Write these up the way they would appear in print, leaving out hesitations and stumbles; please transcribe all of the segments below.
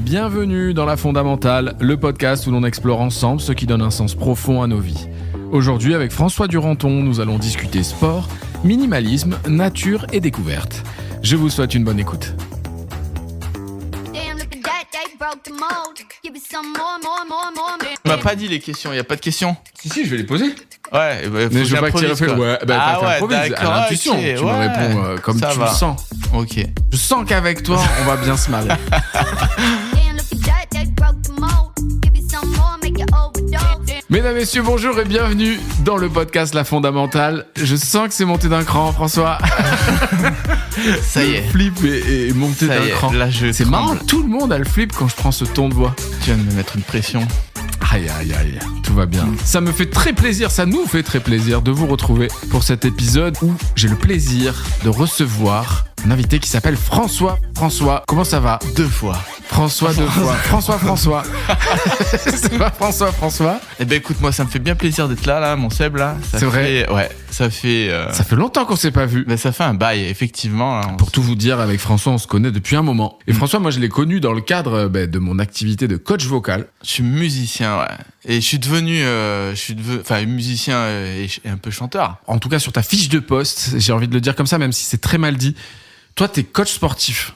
Bienvenue dans La Fondamentale, le podcast où l'on explore ensemble ce qui donne un sens profond à nos vies. Aujourd'hui, avec François Duranton, nous allons discuter sport, minimalisme, nature et découverte. Je vous souhaite une bonne écoute. On m'a pas dit les questions, il n'y a pas de questions. Si, je vais les poser. Ouais, mais je veux pas que tu refais. Ouais, d'accord, à l'intuition. Okay, tu me réponds comme tu le sens. Ok. Je sens qu'avec toi, on va bien se marrer. Mesdames, messieurs, bonjour et bienvenue dans le podcast La Fondamentale. Je sens que c'est monté d'un cran, François. Ça y est. Le flip est monté d'un cran. Là, c'est marrant, tout le monde a le flip quand je prends ce ton de voix. Tu viens de me mettre une pression. Aïe, tout va bien. Ça me fait très plaisir, ça nous fait très plaisir de vous retrouver pour cet épisode où j'ai le plaisir de recevoir un invité qui s'appelle François. François, comment ça va ? 2 fois. François 2 fois. François. C'est pas François. Eh ben écoute, moi ça me fait bien plaisir d'être là, mon Seb là. C'est vrai. Ouais, ça fait. Ça fait longtemps qu'on s'est pas vu. Ben ça fait un bail, effectivement. Pour tout vous dire, avec François, on se connaît depuis un moment. Et François, moi je l'ai connu dans le cadre de mon activité de coach vocal. Je suis musicien, ouais. Et je suis devenu, musicien et un peu chanteur. En tout cas, sur ta fiche de poste, j'ai envie de le dire comme ça, même si c'est très mal dit. Toi, t'es coach sportif.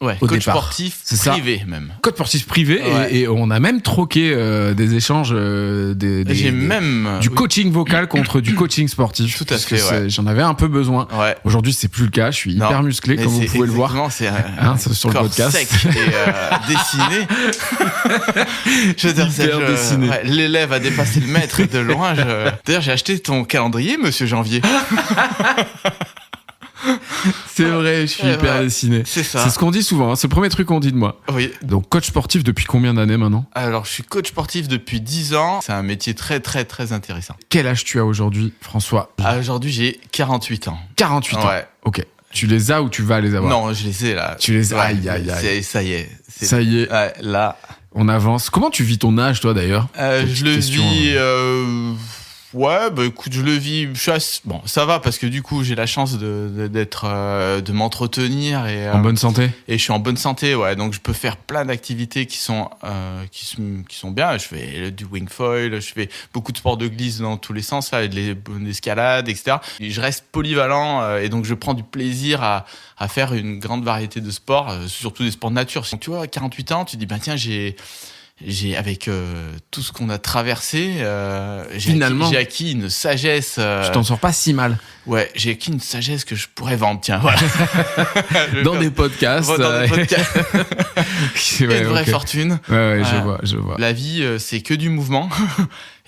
Ouais, au coach départ. sportif c'est privé ça. Même. Coach sportif privé, ouais. et on a même troqué des échanges du coaching vocal contre du coaching sportif. Tout à fait, ouais. J'en avais un peu besoin. Ouais. Aujourd'hui, c'est plus le cas. Je suis hyper musclé, comme vous pouvez le voir. C'est sur le podcast. Sec et dessiné. Je veux dire, dessiné. Ouais, l'élève a dépassé le maître de loin. D'ailleurs, j'ai acheté ton calendrier, monsieur Janvier. C'est vrai, je suis hyper dessiné. C'est ça. C'est ce qu'on dit souvent, hein. C'est le premier truc qu'on dit de moi. Oui. Donc, coach sportif depuis combien d'années maintenant ? Alors, je suis coach sportif depuis 10 ans. C'est un métier très, très, très intéressant. Quel âge tu as aujourd'hui, François ? Aujourd'hui, j'ai 48 ans. 48 ans. Ouais. Ok. Tu les as ou tu vas les avoir ? Non, je les ai là. Tu les as. Ouais, Aïe. Ça y est. Ça y est. Ouais, là. On avance. Comment tu vis ton âge, toi, d'ailleurs ? Je le vis... Ouais, bah écoute, je le vis. Bon, ça va parce que du coup, j'ai la chance de m'entretenir et en bonne santé. Et je suis en bonne santé, ouais. Donc je peux faire plein d'activités qui sont bien. Je fais du wing foil, je fais beaucoup de sports de glisse dans tous les sens, là, de l'escalade, etc. Et je reste polyvalent et donc je prends du plaisir à faire une grande variété de sports, surtout des sports de nature. Tu vois, à 48 ans, tu dis tiens, j'ai avec tout ce qu'on a traversé, j'ai acquis une sagesse. Tu t'en sors pas si mal. Ouais, j'ai acquis une sagesse que je pourrais vendre, tiens, voilà. Dans des podcasts. C'est une vraie fortune. Ouais, je vois. La vie, c'est que du mouvement.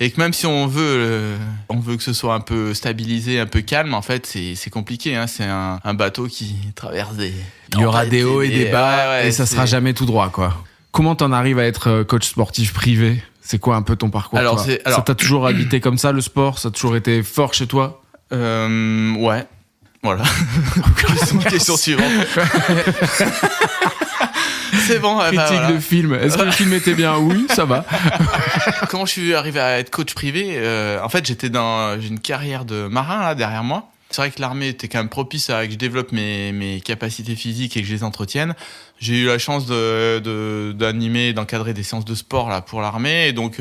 Et que même si on veut que ce soit un peu stabilisé, un peu calme, en fait, c'est compliqué, hein. C'est un bateau qui traverse des... Il y aura des hauts et des bas, et ça sera jamais tout droit, quoi. Comment t'en arrives à être coach sportif privé ? C'est quoi un peu ton parcours ? Ça t'a toujours habité comme ça, le sport ? Ça a toujours été fort chez toi ? Ouais. Voilà. Question suivante. C'est bon. Critique de film. Est-ce que le film était bien ? Oui, ça va. Comment je suis arrivé à être coach privé ? En fait, j'ai une carrière de marin là derrière moi. C'est vrai que l'armée était quand même propice à que je développe mes capacités physiques et que je les entretienne. J'ai eu la chance d'animer, d'encadrer des séances de sport là pour l'armée, et donc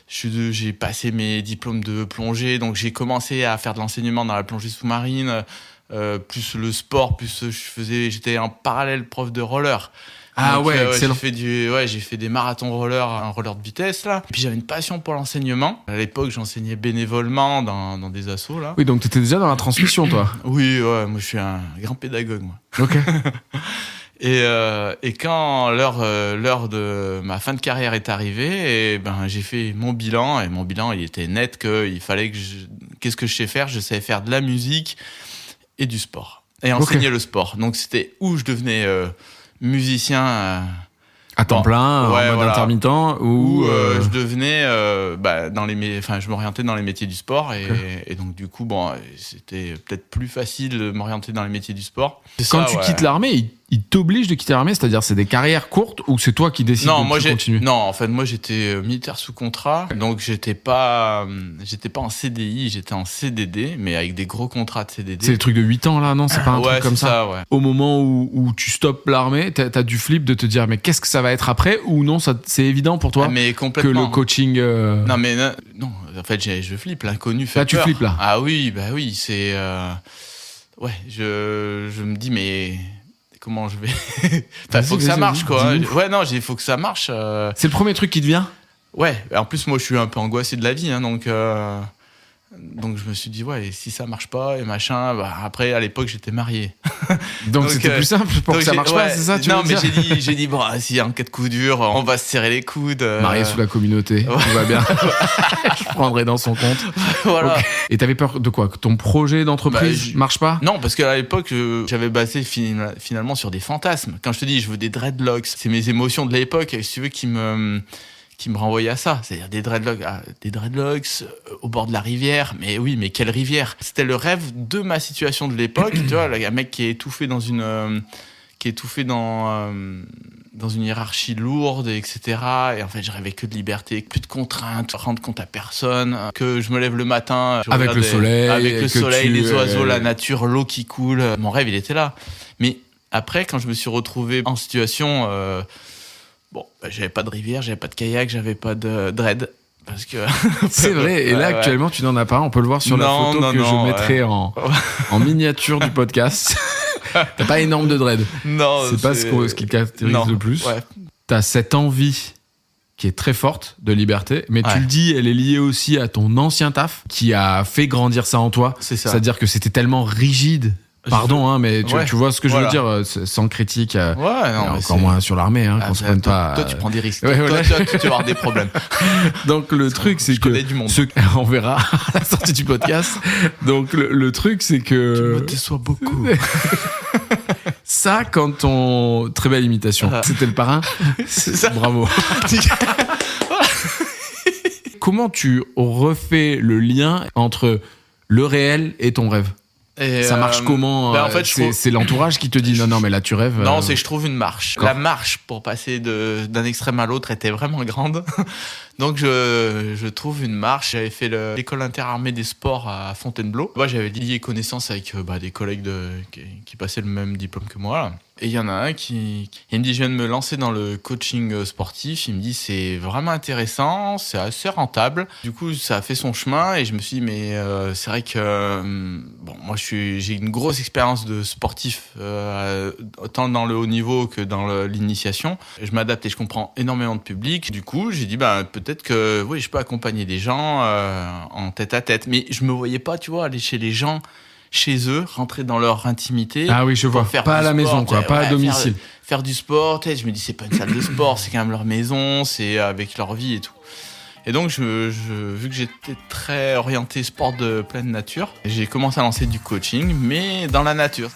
j'ai passé mes diplômes de plongée. Donc j'ai commencé à faire de l'enseignement dans la plongée sous-marine, plus le sport, plus j'étais en parallèle prof de roller. Ah donc, ouais, excellent. J'ai fait des marathons roller, un roller de vitesse là. Puis j'avais une passion pour l'enseignement. À l'époque, j'enseignais bénévolement dans des assos là. Oui, donc t'étais déjà dans la transmission, toi. Oui, ouais, moi je suis un grand pédagogue, moi. Ok. Et quand l'heure de ma fin de carrière est arrivée, j'ai fait mon bilan, et mon bilan il était net qu'il fallait qu'est-ce que je sais faire ? Je savais faire de la musique et du sport et enseigner le sport. Donc c'était où je devenais musicien à temps plein, en mode intermittent, ou je devenais je m'orientais dans les métiers du sport, et donc du coup c'était peut-être plus facile de m'orienter dans les métiers du sport. Quand tu quittes l'armée, ils t'obligent de quitter l'armée, c'est-à-dire c'est des carrières courtes ou c'est toi qui décides de continuer? Non, en fait, moi j'étais militaire sous contrat, donc j'étais pas en CDI, j'étais en CDD, mais avec des gros contrats de CDD. C'est des trucs de 8 ans là, non? C'est pas un truc comme ça? Ouais. Au moment où tu stoppes l'armée, t'as du flip de te dire mais qu'est-ce que ça va être après, ou non, c'est évident pour toi mais que le coaching... Non, mais non, en fait, je flippe, l'inconnu fait là, peur. tu flippes là? Ah oui, c'est... Ouais, je me dis, mais... Comment je vais... faut que ça marche, quoi. Ouais, non, il faut que ça marche. C'est le premier truc qui te vient? Ouais, en plus, moi, je suis un peu angoissé de la vie, hein, donc je me suis dit, ouais, et si ça marche pas, et machin... Bah, après, à l'époque, j'étais marié. Donc c'était plus simple pour que ça marche pas, c'est ça, tu veux dire? Non, mais j'ai dit, bon, s'il y a un cas de coup dur, on va se serrer les coudes. Marié sous la communauté, tout va bien. Je prendrai dans son compte. Voilà. Okay. Et t'avais peur de quoi? Que ton projet d'entreprise marche pas? Non, parce qu'à l'époque, j'avais basé finalement sur des fantasmes. Quand je te dis, je veux des dreadlocks, c'est mes émotions de l'époque, si tu veux, qui me renvoyait à ça, c'est-à-dire des dreadlocks au bord de la rivière. Mais oui, mais quelle rivière? C'était le rêve de ma situation de l'époque. Tu vois, un mec qui est étouffé dans une hiérarchie lourde, etc. Et en fait, je rêvais que de liberté, plus de contraintes, rendre compte à personne, que je me lève le matin avec le soleil, les oiseaux, la nature, l'eau qui coule. Mon rêve, il était là. Mais après, quand je me suis retrouvé en situation j'avais pas de rivière, j'avais pas de kayak, j'avais pas de dread. Parce que... C'est vrai, et là actuellement tu n'en as pas, on peut le voir sur la photo que je mettrai en miniature du podcast. T'as pas énorme de dread. Non, c'est pas ce qui caractérise le plus. Ouais. T'as cette envie qui est très forte de liberté, mais tu le dis, elle est liée aussi à ton ancien taf qui a fait grandir ça en toi. C'est ça. C'est-à-dire que c'était tellement rigide. Pardon, mais tu vois ce que je veux dire, sans critique. Encore moins sur l'armée, qu'on se prenne pas. Toi, tu prends des risques. Ouais, toi, tu vas avoir des problèmes. Donc, le truc, c'est que. Du monde. On verra à la sortie du podcast. Donc, le truc, c'est que. Tu me déçois beaucoup. Ça, quand on. Très belle imitation. C'était le parrain. C'est ça. Bravo. Comment tu refais le lien entre le réel et ton rêve? Et ça marche comment? En fait, c'est l'entourage qui te dit non, mais là tu rêves. Non, c'est que je trouve une marche. La marche pour passer d'un extrême à l'autre était vraiment grande. Donc je trouve une marche. J'avais fait l'école interarmée des sports à Fontainebleau. Moi, j'avais lié connaissance avec des collègues qui passaient le même diplôme que moi. Là. Et il y en a un il me dit, je viens de me lancer dans le coaching sportif. Il me dit, c'est vraiment intéressant, c'est assez rentable. Du coup, ça a fait son chemin et je me suis dit, mais c'est vrai que moi, j'ai une grosse expérience de sportif, autant dans le haut niveau que dans l'initiation. Je m'adapte et je comprends énormément de public. Du coup, j'ai dit, peut-être que oui, je peux accompagner des gens en tête à tête. Mais je me voyais pas, tu vois, aller chez les gens, chez eux, rentrer dans leur intimité. Ah oui, je vois. Pas à la maison, quoi, pas à domicile. Faire du sport, je me dis, c'est pas une salle de sport, c'est quand même leur maison, c'est avec leur vie et tout. Et donc, vu que j'étais très orienté sport de pleine nature, j'ai commencé à lancer du coaching, mais dans la nature.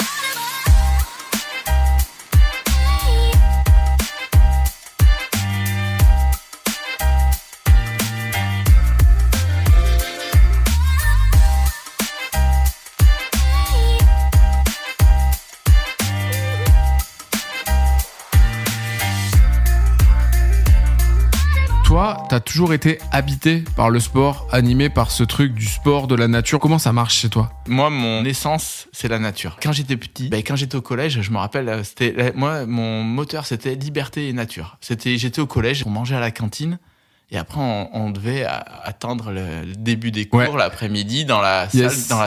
Toi, t'as toujours été habité par le sport, animé par ce truc du sport, de la nature. Comment ça marche chez toi? Moi, mon essence, c'est la nature. Quand j'étais petit, quand j'étais au collège, je me rappelle, moi, mon moteur, c'était liberté et nature. J'étais au collège, on mangeait à la cantine. Et après, on devait attendre le début des cours l'après-midi dans la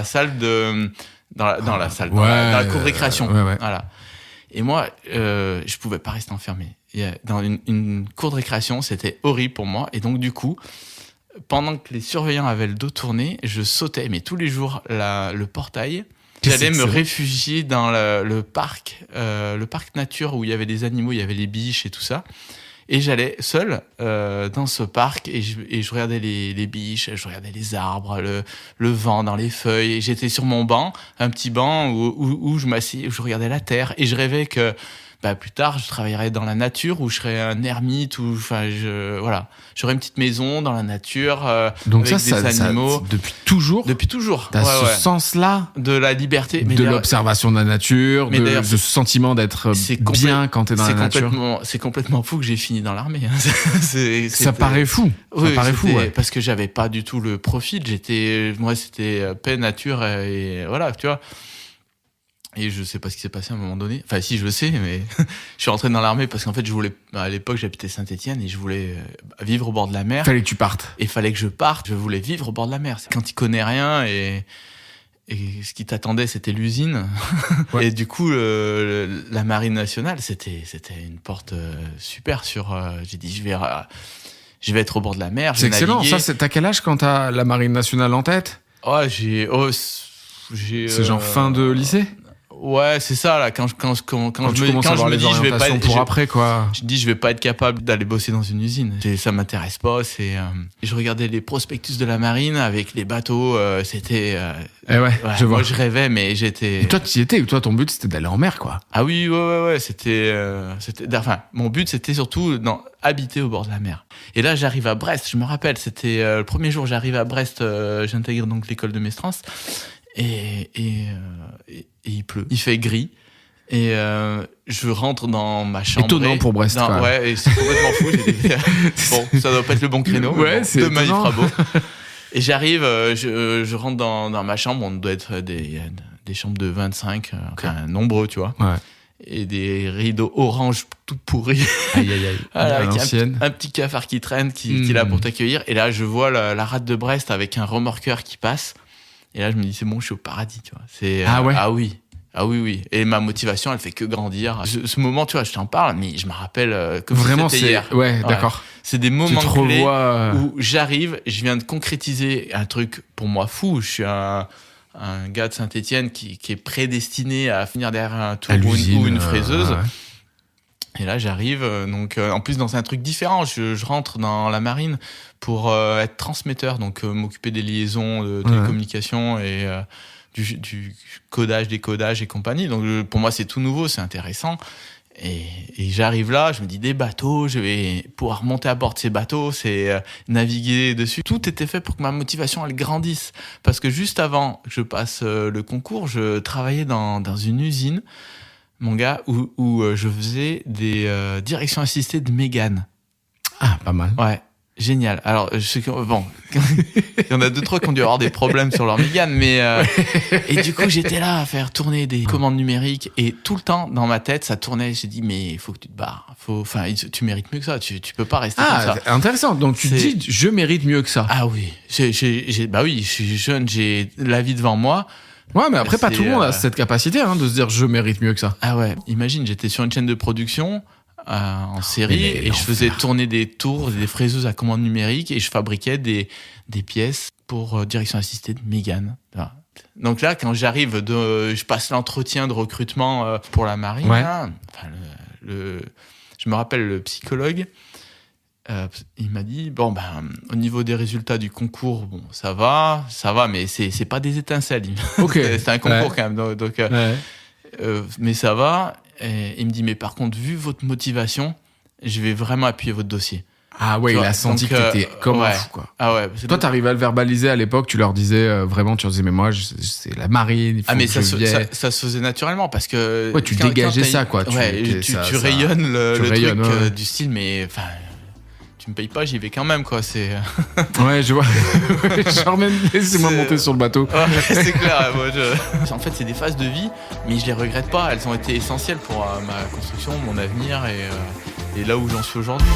salle de la cour de récréation. Ouais. Voilà. Et moi, je pouvais pas rester enfermé. Dans une cour de récréation, c'était horrible pour moi. Et donc, du coup, pendant que les surveillants avaient le dos tourné, je sautais, mais tous les jours, le portail. J'allais me réfugier dans le parc nature où il y avait des animaux, il y avait les biches et tout ça. Et j'allais seul dans ce parc et je regardais les biches, je regardais les arbres, le vent dans les feuilles. Et j'étais sur mon banc, un petit banc où je m'asseyais, où je regardais la terre. Et je rêvais que plus tard, je travaillerai dans la nature, ou je serai un ermite, ou voilà, j'aurai une petite maison dans la nature, donc avec des animaux. Ça, depuis toujours. T'as ce sens-là de la liberté, de l'observation de la nature, de ce sentiment d'être bien quand t'es dans la nature. C'est complètement fou que j'ai fini dans l'armée. Ça paraît fou. Oui, ouais. Parce que j'avais pas du tout le profil. Moi, c'était paix, nature, et voilà, tu vois. Et je sais pas ce qui s'est passé à un moment donné. Enfin, si, je le sais, mais je suis rentré dans l'armée parce qu'en fait, à l'époque, j'habitais Saint-Étienne et je voulais vivre au bord de la mer. Fallait que tu partes. Et fallait que je parte. Je voulais vivre au bord de la mer. Quand tu connais rien et ce qui t'attendait, c'était l'usine. Ouais. Et du coup, la Marine nationale, c'était une porte super sur. J'ai dit, je vais être au bord de la mer. C'est excellent. Naviguer. Ça, t'as quel âge quand t'as la Marine nationale en tête? C'est genre fin de lycée? Ouais, c'est ça, là. Quand je me dis, je vais pas pour après, quoi. Je dis, je vais pas être capable d'aller bosser dans une usine. Ça m'intéresse pas. Je regardais les prospectus de la marine avec les bateaux. C'était. Je vois. Moi, je rêvais, mais j'étais. Et toi, tu y étais. Toi, ton but, c'était d'aller en mer, quoi. Ah oui, ouais. C'était. Enfin, mon but, c'était surtout habiter au bord de la mer. Et là, j'arrive à Brest. Je me rappelle, c'était le premier jour, j'arrive à Brest. J'intègre donc l'école de Mestras. Et il pleut, il fait gris, et je rentre dans ma chambre. Étonnant pour Brest. Ouais, et c'est complètement fou. Bon, ça doit pas être le bon créneau. Ouais, c'est demain il fera beau. Et j'arrive, je rentre dans ma chambre. On doit être des chambres de 25, nombreux, tu vois. Ouais. Et des rideaux orange tout pourris. Aïe. Voilà, avec un petit cafard qui traîne, qui est là pour t'accueillir. Et là, je vois la rade de Brest avec un remorqueur qui passe. Et là, je me dis, c'est bon, je suis au paradis, tu vois. Ah oui. Et ma motivation, elle fait que grandir. Ce moment, tu vois, je t'en parle, mais je me rappelle que vraiment, c'était hier. Ouais, d'accord. C'est des moments clés où j'arrive, je viens de concrétiser un truc pour moi fou. Je suis un gars de Saint-Étienne qui est prédestiné à finir derrière un tour ou une fraiseuse. Et là, j'arrive, en plus dans un truc différent. Je rentre dans la marine pour être transmetteur, donc m'occuper des liaisons de télécommunications et du codage, décodage et compagnie. Donc pour moi, c'est tout nouveau, c'est intéressant. Et j'arrive là, je me dis des bateaux, je vais pouvoir monter à bord de ces bateaux, c'est naviguer dessus. Tout était fait pour que ma motivation, elle grandisse. Parce que juste avant que je passe le concours, je travaillais dans une usine, mon gars, où je faisais des directions assistées de Mégane. Ah, pas mal. Ouais, génial. Alors, je sais que, bon, il y en a 2-3 qui ont dû avoir des problèmes sur leur Mégane, mais et du coup, j'étais là à faire tourner des commandes numériques, et tout le temps, dans ma tête, ça tournait. J'ai dit, mais il faut que tu te barres. Tu mérites mieux que ça. Tu peux pas rester comme ça. Ah, intéressant. Donc, tu te dis, je mérite mieux que ça. Ah oui. Bah oui, je suis jeune, j'ai la vie devant moi. Ouais, mais après, pas tout le monde a cette capacité de se dire je mérite mieux que ça. Ah ouais, imagine, j'étais sur une chaîne de production en série et je faisais tourner des tours, des fraiseuses à commande numérique, et je fabriquais des pièces pour direction assistée de Mégane. Voilà. Donc là, quand j'arrive, je passe l'entretien de recrutement pour la marine. Ouais. Là, je me rappelle le psychologue. Il m'a dit au niveau des résultats du concours, bon, ça va, mais c'est pas des étincelles. Okay. C'est un concours quand même, donc mais ça va. Et il me dit, mais par contre, vu votre motivation, je vais vraiment appuyer votre dossier. Ah ouais, il a senti que t'étais comme un fou, quoi. Ah ouais. Toi, t'arrivais à le verbaliser à l'époque, tu leur disais vraiment, tu leur disais, mais moi, c'est la marine, il faut que ça se faisait naturellement, parce que... Ouais, tu dégageais ça, quoi. Tu rayonnes le truc du style, mais enfin... Tu me payes pas, j'y vais quand même, quoi. Ouais, je vois. Genre, même, laissez-moi monter sur le bateau. Ouais, c'est clair. En fait, c'est des phases de vie, mais je les regrette pas. Elles ont été essentielles pour ma construction, mon avenir et là où j'en suis aujourd'hui.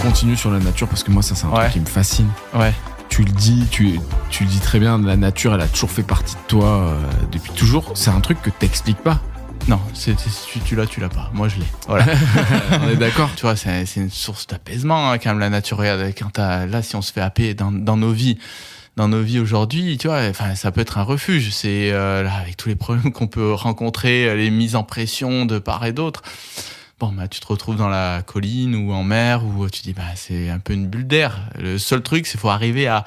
Continue sur la nature, parce que moi ça c'est un truc qui me fascine. Ouais. Tu le dis très bien, la nature elle a toujours fait partie de toi depuis toujours. C'est un truc que t'expliques pas. Non, tu l'as pas. Moi je l'ai. Voilà. On est d'accord. Tu vois, c'est une source d'apaisement quand même, la nature. Regarde, là, si on se fait happer dans nos vies dans nos vies aujourd'hui, tu vois, enfin, ça peut être un refuge. C'est là, avec tous les problèmes qu'on peut rencontrer, les mises en pression de part et d'autre. Bon, bah, tu te retrouves dans la colline ou en mer où tu dis, bah, c'est un peu une bulle d'air. Le seul truc, c'est qu'il faut arriver à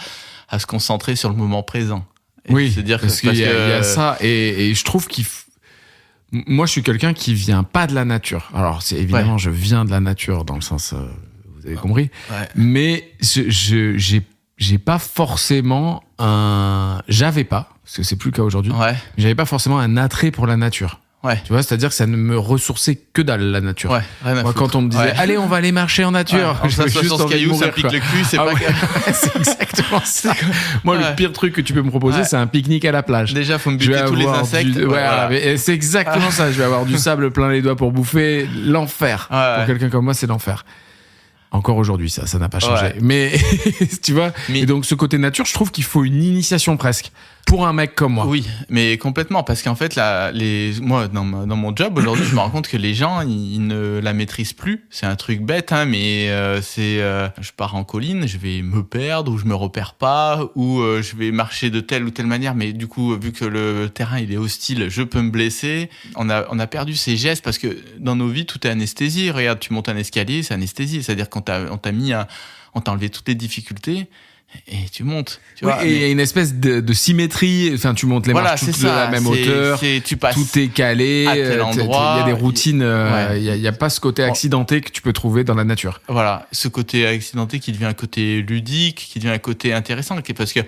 se concentrer sur le moment présent. Et oui, se dire parce qu'il y a ça. Et je trouve moi, je suis quelqu'un qui vient pas de la nature. Alors, c'est évidemment, je viens de la nature dans le sens, vous avez compris. Ouais. Mais j'ai pas forcément j'avais pas, parce que c'est plus le cas aujourd'hui. Ouais. J'avais pas forcément un attrait pour la nature. Ouais. Tu vois, c'est-à-dire que ça ne me ressourçait que dalle, la nature. Ouais, moi, quand on me disait, allez, on va aller marcher en nature, je juste sur ce caillou, ça pique le cul, c'est pas grave. C'est exactement ça. Moi, le pire truc que tu peux me proposer, c'est un pique-nique à la plage. Déjà, faut me buter tous les insectes. Mais c'est exactement ça. Je vais avoir du sable plein les doigts pour bouffer. L'enfer. Pour quelqu'un comme moi, c'est l'enfer. Encore aujourd'hui, ça n'a pas changé. Mais tu vois, et donc ce côté nature, je trouve qu'il faut une initiation presque pour un mec comme moi. Oui, mais complètement, parce qu'en fait, moi, dans mon job aujourd'hui, je me rends compte que les gens, ils ne la maîtrisent plus. C'est un truc bête, hein, mais je pars en colline, je vais me perdre ou je me repère pas, ou je vais marcher de telle ou telle manière, mais du coup, vu que le terrain il est hostile, je peux me blesser. On a perdu ces gestes parce que dans nos vies, tout est anesthésie. Regarde, tu montes un escalier, c'est anesthésie, c'est-à-dire qu'on t'a enlevé toutes les difficultés. Et tu montes. Tu vois, et il y a une espèce de symétrie. Enfin, tu montes les marches toutes de la même hauteur. Tu passes tout est calé. À tel endroit. Il y a des routines. Il y a pas ce côté accidenté que tu peux trouver dans la nature. Voilà, ce côté accidenté qui devient un côté ludique, qui devient un côté intéressant, parce que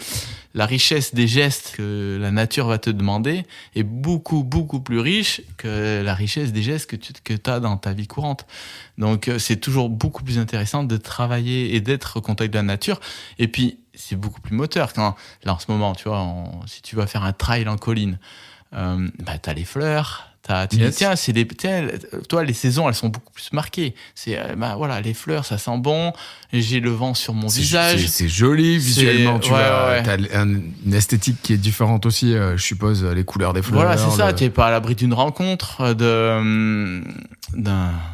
la richesse des gestes que la nature va te demander est beaucoup, beaucoup plus riche que la richesse des gestes que tu as dans ta vie courante. Donc, c'est toujours beaucoup plus intéressant de travailler et d'être au contact de la nature. Et puis, c'est beaucoup plus moteur. Là, en ce moment, tu vois, si tu vas faire un trail en colline, t'as les fleurs. Tu dis, tiens, toi, les saisons, elles sont beaucoup plus marquées. C'est, voilà, les fleurs, ça sent bon. J'ai le vent sur mon visage. C'est joli visuellement. Tu vois, t'as une esthétique qui est différente aussi, je suppose, les couleurs des fleurs. Voilà, c'est ça. T'es pas à l'abri d'une rencontre, d'un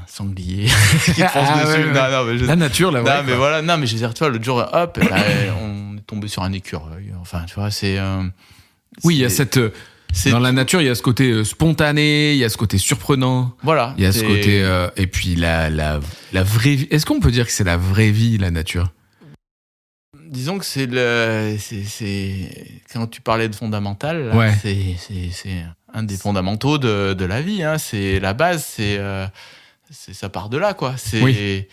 sanglier qui te fonce dessus. Ouais. La nature, là, ouais. Mais voilà, mais je veux dire, tu vois, l'autre jour, hop, on est tombé sur un écureuil. Enfin, tu vois, c'est. Oui, il y a cette. Dans la nature, il y a ce côté spontané, il y a ce côté surprenant. Voilà. Il y a ce côté et puis la vraie vie. Est-ce qu'on peut dire que c'est la vraie vie, la nature ? Disons que c'est quand tu parlais de fondamental, là, c'est un des fondamentaux de la vie, hein. C'est la base, ça part de là, quoi. Oui.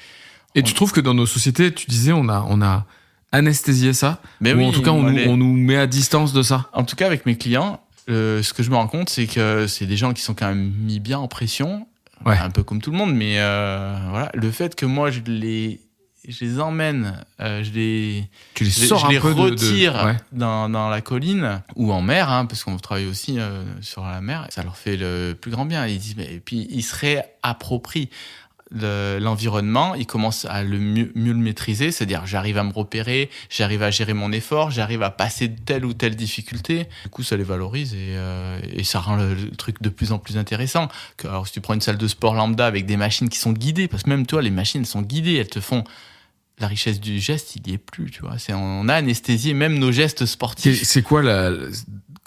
Et tu trouves que dans nos sociétés, tu disais, on a anesthésié ça, ou en tout cas on nous met à distance de ça. En tout cas, avec mes clients, ce que je me rends compte, c'est que c'est des gens qui sont quand même mis bien en pression, un peu comme tout le monde, mais voilà, le fait que moi je les emmène, je les retire dans la colline ou en mer, hein, parce qu'on travaille aussi sur la mer, ça leur fait le plus grand bien. Ils disent, et puis ils se réapproprient l'environnement, ils commencent à mieux le maîtriser, c'est-à-dire j'arrive à me repérer, j'arrive à gérer mon effort, j'arrive à passer de telle ou telle difficulté. Du coup, ça les valorise et ça rend le truc de plus en plus intéressant. Alors, si tu prends une salle de sport lambda avec des machines qui sont guidées, parce que même toi, les machines sont guidées, elles te font... La richesse du geste, il n'y est plus, tu vois. On a anesthésié même nos gestes sportifs. C'est quoi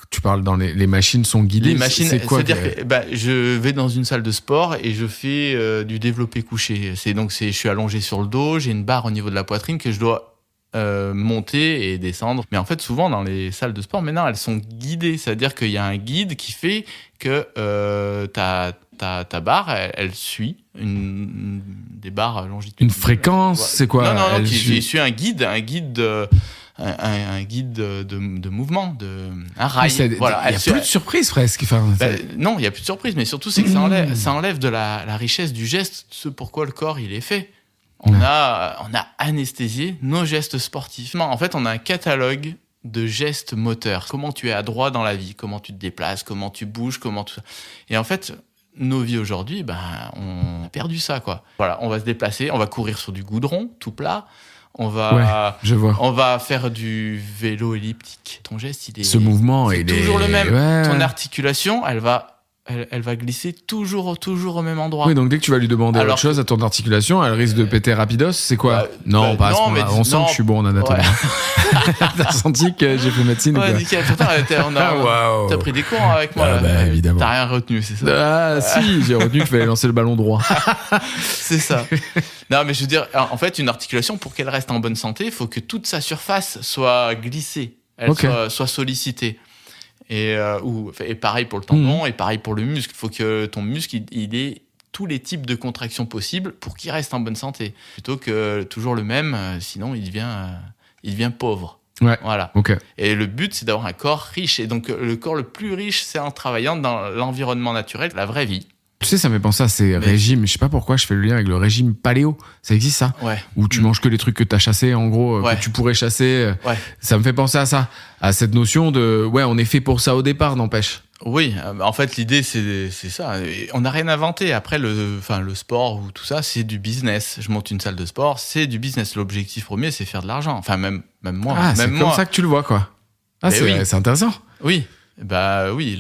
tu parles dans les machines sont guidées. Les machines, c'est-à-dire que je vais dans une salle de sport et je fais du développé couché. Je suis allongé sur le dos, j'ai une barre au niveau de la poitrine que je dois monter et descendre. Mais en fait, souvent dans les salles de sport, maintenant, elles sont guidées. C'est-à-dire qu'il y a un guide qui fait que ta barre, elle suit des barres longitudinales. Une fréquence, c'est quoi? Non, qui suit un guide de mouvement, un rail. Il n'y a plus de surprise presque. Non, il n'y a plus de surprise, mais surtout, c'est que ça enlève de la richesse du geste, ce pourquoi le corps il est fait. On a anesthésié nos gestes sportifs. En fait, on a un catalogue de gestes moteurs. Comment tu es adroit dans la vie, comment tu te déplaces, comment tu bouges, Et en fait, nos vies aujourd'hui, on a perdu ça, quoi. Voilà, on va se déplacer, on va courir sur du goudron, tout plat. On va faire du vélo elliptique. Ton geste, ce mouvement, c'est toujours le même. Ton articulation, elle va elle va glisser toujours au même endroit. Oui, donc dès que tu vas lui demander Alors autre chose à ton articulation, elle risque de péter rapidos. C'est quoi? Non, pas à ce non, moment-là. mais On sent que je suis bon en anatomie. Ouais. T'as senti que j'ai fait médecine ou Ouais, quoi? nickel. Pourtant, Waouh. t'as pris des cours avec moi. Ah, là. bah, évidemment. T'as rien retenu, c'est ça? Ah, si, j'ai retenu qu'il fallait lancer le ballon droit. C'est ça. Non, mais je veux dire, en fait, une articulation, pour qu'elle reste en bonne santé, il faut que toute sa surface soit glissée, soit sollicitée. Et pareil pour le tendon, et pareil pour le muscle. Il faut que ton muscle, il ait tous les types de contractions possibles pour qu'il reste en bonne santé. Plutôt que toujours le même, sinon il devient pauvre. Ouais. Voilà. Ok. Et le but, c'est d'avoir un corps riche. Et donc, le corps le plus riche, c'est en travaillant dans l'environnement naturel, la vraie vie. Tu sais, ça me fait penser à ces régimes. Je sais pas pourquoi je fais le lien avec le régime paléo. Ça existe, ça? Ouais. Où tu manges que les trucs que t'as chassés, en gros, Ouais. que tu pourrais chasser. Ouais. Ça me fait penser à ça. À cette notion de, ouais, on est fait pour ça au départ, n'empêche. Oui, en fait, l'idée, c'est ça. Et on n'a rien inventé. Après, le sport ou tout ça, c'est du business. Je monte une salle de sport, c'est du business. L'objectif premier, c'est faire de l'argent. Enfin, même moi. Ah, c'est comme ça que tu le vois, quoi. Ah, c'est intéressant. Oui. Bah oui,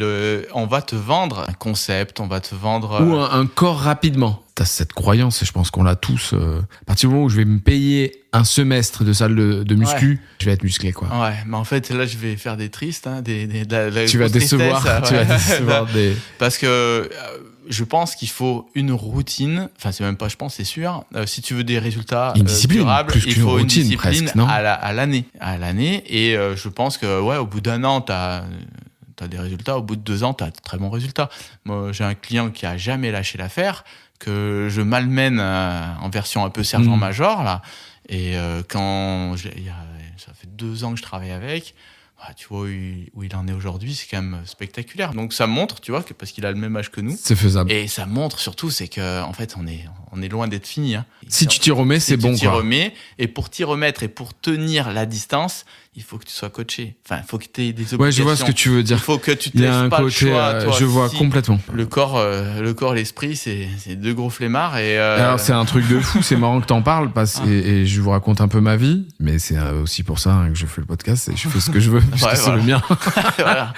on va te vendre un concept, on va te vendre... Ou un corps rapidement. T'as cette croyance, et je pense qu'on l'a tous. À partir du moment où je vais me payer un semestre de salle de muscu, je vais être musclé, quoi. Ouais, mais en fait, là, je vais faire des tristes, hein, tu vas décevoir, tu vas décevoir des... Parce que je pense qu'il faut une routine, enfin, c'est même pas, je pense, c'est sûr. Si tu veux des résultats durables, plus il faut routine, une discipline presque, non à l'année. Et je pense que, ouais, au bout d'un an, t'as des résultats. Au bout de 2 ans, tu as de très bons résultats. Moi, j'ai un client qui a jamais lâché l'affaire, que je malmène en version un peu sergent-major, là. Et ça fait 2 ans que je travaille avec. Tu vois où il en est aujourd'hui, c'est quand même spectaculaire. Donc ça montre, tu vois, parce qu'il a le même âge que nous. C'est faisable. Et ça montre surtout, c'est qu'en fait, on est loin d'être fini. Hein. Si tu t'y remets, c'est bon, quoi. Si tu t'y remets, et pour t'y remettre et pour tenir la distance, il faut que tu sois coaché. Enfin, il faut que tu aies des obligations. Ouais, je vois ce que tu veux dire. Il faut que tu te laisses pas côté, le choix. Toi, je vois complètement. Le corps et l'esprit, c'est 2 gros flemmards. Alors, c'est un truc de fou. C'est marrant que t'en parles et je vous raconte un peu ma vie. Mais c'est aussi pour ça que je fais le podcast et je fais ce que je veux, puisque c'est le mien. Voilà.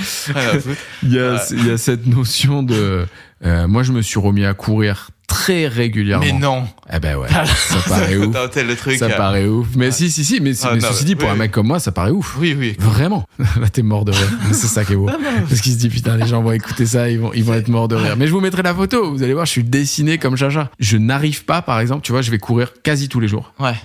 Il y a cette notion de... moi, je me suis remis à courir très régulièrement. Mais non. Eh ben ouais, ça paraît ouf. Le truc, ça paraît ouf. Mais si, mais ceci dit, pour un mec comme moi, ça paraît ouf. Oui. Vraiment. Là, t'es mort de rire. C'est ça qui est beau. Parce qu'il se dit, putain, les gens vont écouter ça, ils vont être morts de rire. Mais je vous mettrai la photo. Vous allez voir, je suis dessiné comme Chacha. Je n'arrive pas, par exemple, tu vois, je vais courir quasi tous les jours. Ouais.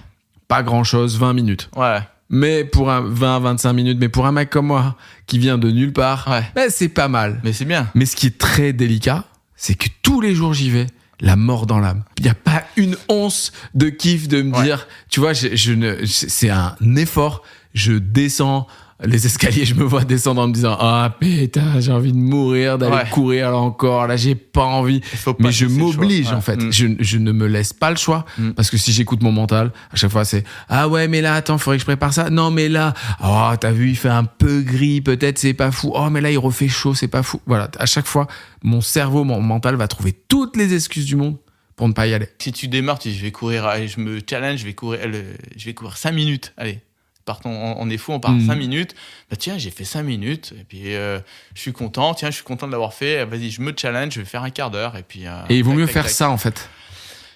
Pas grand chose, 20 minutes. Ouais. Mais pour 20-25 minutes, mais pour un mec comme moi, qui vient de nulle part, c'est pas mal. Mais c'est bien. Mais ce qui est très délicat, c'est que tous les jours j'y vais, la mort dans l'âme. Il n'y a pas une once de kiff de me dire, tu vois, c'est un effort. Je descends les escaliers, je me vois descendre en me disant, ah putain, j'ai envie de mourir, d'aller courir là encore, là j'ai pas envie. Mais je m'oblige en fait. Je ne me laisse pas le choix parce que si j'écoute mon mental, à chaque fois c'est, ah ouais, mais là, attends, faudrait que je prépare ça. Non, mais là, oh, t'as vu, il fait un peu gris, peut-être c'est pas fou. Oh, mais là, il refait chaud, c'est pas fou. Voilà, à chaque fois, mon cerveau, mon mental va trouver toutes les excuses du monde pour ne pas y aller. Si tu démarres, tu dis, je vais courir, allez, je me challenge, je vais courir 5 minutes, allez. Partons, on est fou, on part 5 minutes. Bah tiens, j'ai fait 5 minutes et puis je suis content. Tiens, je suis content de l'avoir fait. Vas-y, je me challenge, je vais faire un quart d'heure et puis. Et il vaut mieux faire ça en fait.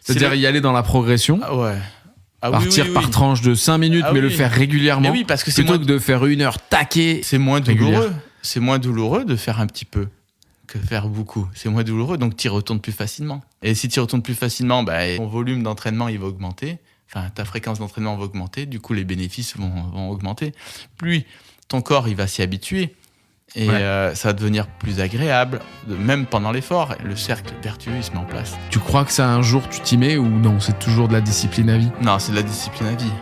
C'est-à-dire y aller dans la progression. Ah ouais. Partir par tranche de 5 minutes, mais le faire régulièrement. Oui, parce que plutôt que de faire 1 heure taquée. C'est moins douloureux. C'est moins douloureux de faire un petit peu que faire beaucoup. C'est moins douloureux, donc tu y retournes plus facilement. Et si tu y retournes plus facilement, ton volume d'entraînement il va augmenter. Enfin, ta fréquence d'entraînement va augmenter, du coup les bénéfices vont augmenter. Plus ton corps il va s'y habituer et ça va devenir plus agréable, même pendant l'effort. Le cercle vertueux il se met en place. Tu crois que ça un jour tu t'y mets ou non? C'est toujours de la discipline à vie? Non, c'est de la discipline à vie.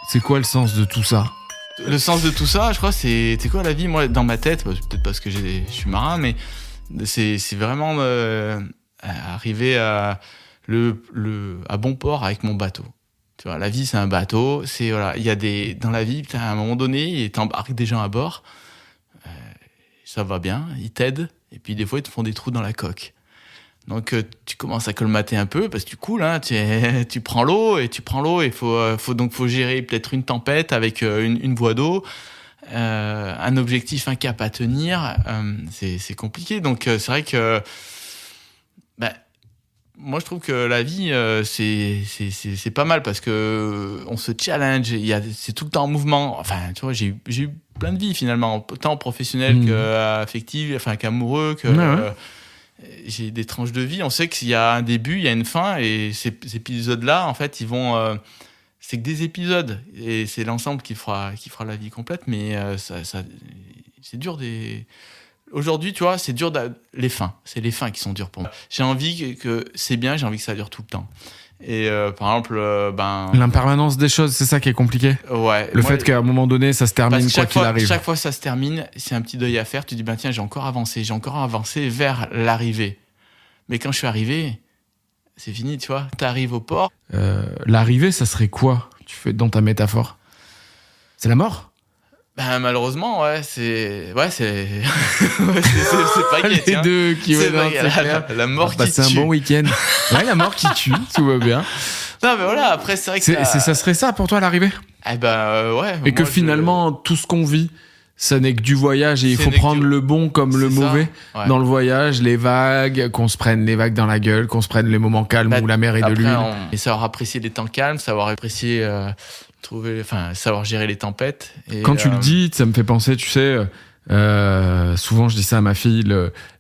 C'est quoi le sens de tout ça? Le sens de tout ça, je crois, c'est quoi la vie? Moi, dans ma tête, peut-être parce que je suis marin, mais c'est vraiment arriver à bon port avec mon bateau. Tu vois, la vie, c'est un bateau. Il y a dans la vie, à un moment donné, t'embarques des gens à bord. Ça va bien, ils t'aident. Et puis des fois, ils te font des trous dans la coque. Donc tu commences à colmater un peu parce que tu coules, hein, tu prends l'eau et faut gérer peut-être une tempête avec une voie d'eau, un objectif, un cap à tenir, c'est compliqué. Donc c'est vrai que moi je trouve que la vie c'est pas mal parce que on se challenge, c'est tout le temps en mouvement. Enfin tu vois, j'ai eu plein de vies finalement, tant professionnelle qu'affective, enfin qu'amoureux, que j'ai des tranches de vie. On sait qu'il y a un début, il y a une fin, et ces épisodes-là, en fait, ils vont. C'est que des épisodes, et c'est l'ensemble qui fera la vie complète. Mais c'est dur Aujourd'hui, tu vois, c'est dur les fins. C'est les fins qui sont dures pour moi. J'ai envie que c'est bien, j'ai envie que ça dure tout le temps. Et par exemple, l'impermanence des choses, c'est ça qui est compliqué. Ouais. Fait qu'à un moment donné, ça se termine quoi qu'il arrive. Chaque fois ça se termine, c'est un petit deuil à faire. Tu dis tiens, j'ai encore avancé vers l'arrivée. Mais quand je suis arrivé, c'est fini, tu vois. T'arrives au port. L'arrivée, ça serait quoi? Tu fais dans ta métaphore. C'est la mort? Malheureusement, c'est pas gai. Les deux qui la mort qui tue. C'est un bon week-end. Ouais, la mort qui tue, tout va bien. Non, mais voilà, après, c'est vrai que ça serait ça pour toi, l'arrivée? Ouais. Et que finalement, tout ce qu'on vit, ça n'est que du voyage et il faut prendre le bon comme le mauvais dans le voyage, les vagues, qu'on se prenne les vagues dans la gueule, qu'on se prenne les moments calmes où la mer est de l'huile. Et savoir apprécier les temps calmes, savoir apprécier... savoir gérer les tempêtes. Et quand tu le dis, ça me fait penser, tu sais, souvent je dis ça à ma fille,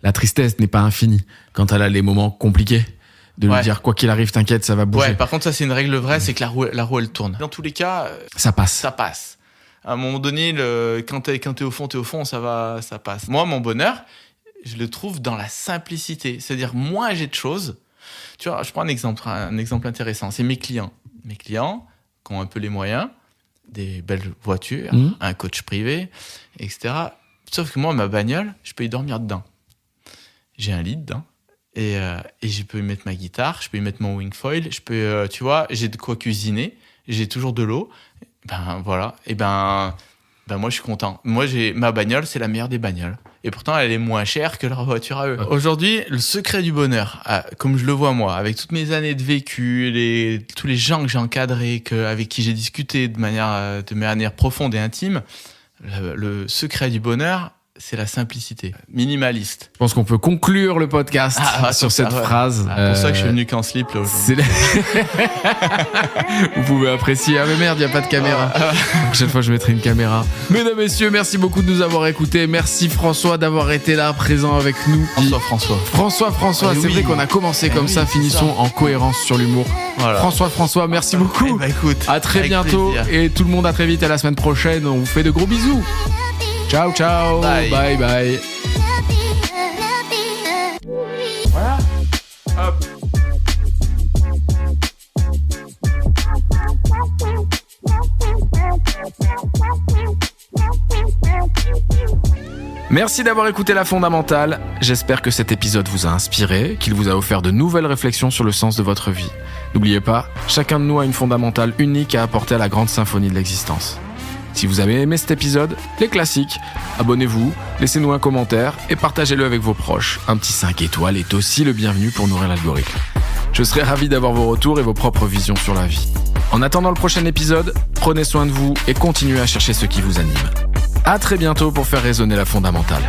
la tristesse n'est pas infinie quand elle a les moments compliqués. De lui dire, quoi qu'il arrive, t'inquiète, ça va bouger. Ouais, par contre, ça, c'est une règle vraie, c'est que la roue, elle tourne. Dans tous les cas, ça passe. Ça passe. À un moment donné, quand t'es au fond, ça passe. Moi, mon bonheur, je le trouve dans la simplicité. C'est-à-dire, moins j'ai de choses. Tu vois, je prends un exemple intéressant. C'est mes clients. Mes clients, qui ont un peu les moyens, des belles voitures, un coach privé, etc. Sauf que moi, ma bagnole, je peux y dormir dedans. J'ai un lit dedans. Et je peux y mettre ma guitare, je peux y mettre mon wingfoil, je peux, tu vois, j'ai de quoi cuisiner, j'ai toujours de l'eau. Voilà. Et moi, je suis content. Moi, ma bagnole, c'est la meilleure des bagnoles. Et pourtant, elle est moins chère que leur voiture à eux. Aujourd'hui, le secret du bonheur, comme je le vois moi, avec toutes mes années de vécu, tous les gens que j'ai encadrés, avec qui j'ai discuté de manière profonde et intime, le secret du bonheur, c'est la simplicité. Minimaliste. Je pense qu'on peut conclure le podcast sur cette phrase. C'est pour ça que je suis venu qu'en slip là aujourd'hui. Vous pouvez apprécier. Ah mais merde, il n'y a pas de caméra. La prochaine fois, je mettrai une caméra. Mesdames, messieurs, merci beaucoup de nous avoir écoutés. Merci François d'avoir été là, présent avec nous. François. C'est vrai qu'on a commencé comme ça. Finissons en cohérence sur l'humour. Voilà. François, merci beaucoup. Écoute, à très bientôt. Plaisir. Et tout le monde à très vite. À la semaine prochaine. On vous fait de gros bisous. Ciao, bye. Voilà. Hop. Merci d'avoir écouté La Fondamentale. J'espère que cet épisode vous a inspiré, qu'il vous a offert de nouvelles réflexions sur le sens de votre vie. N'oubliez pas, chacun de nous a une fondamentale unique à apporter à la grande symphonie de l'existence. Si vous avez aimé cet épisode, les classiques, abonnez-vous, laissez-nous un commentaire et partagez-le avec vos proches. Un petit 5 étoiles est aussi le bienvenu pour nourrir l'algorithme. Je serai ravi d'avoir vos retours et vos propres visions sur la vie. En attendant le prochain épisode, prenez soin de vous et continuez à chercher ce qui vous anime. À très bientôt pour faire résonner la fondamentale.